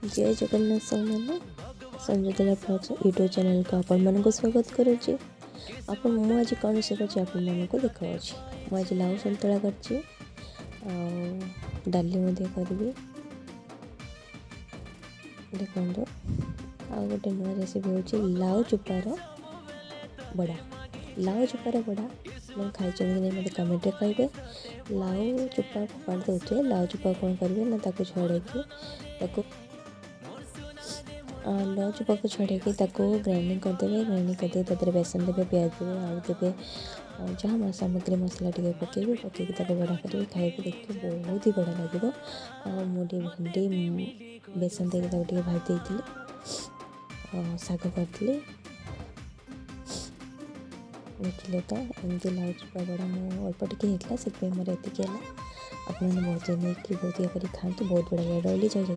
जय जगन्नाथ सामान संजोदला blogs YouTube channel को आपण मन को स्वागत करुच्ची। आपण मु आज कौन से आपण मन को देखा मुझे लाउ सन्तुला कर डाली करी देखो आ गोटे नुआ रेसिपी हूँ लाउ चुपार बड़ा। लाउ चुपार बड़ा मैं खाई नहीं मत कमेंट कहे। लाउ चुपा फोपाड़ दे लाउ चुपा कौन करेंगे ना छड़े लाउ चुपा को छड़े ग्राइंडिंग करदे। ग्राइंडिंग करदे तरह बेसन देवे, प्याज देवे, आलू देवे, जहाँ सामग्री मसला टे पकेबे पकईकि बड़ा करेंगे खाइए देखिए बहुत ही बड़ा लगे। मुझे भेंडी बेसन देके भाजी देती शाग करी देखिले तो एमती लाउ चुपा बड़ा मो अल्प टे होता से मोर एति आप बहुत बहुत खाते बहुत बड़ा रही।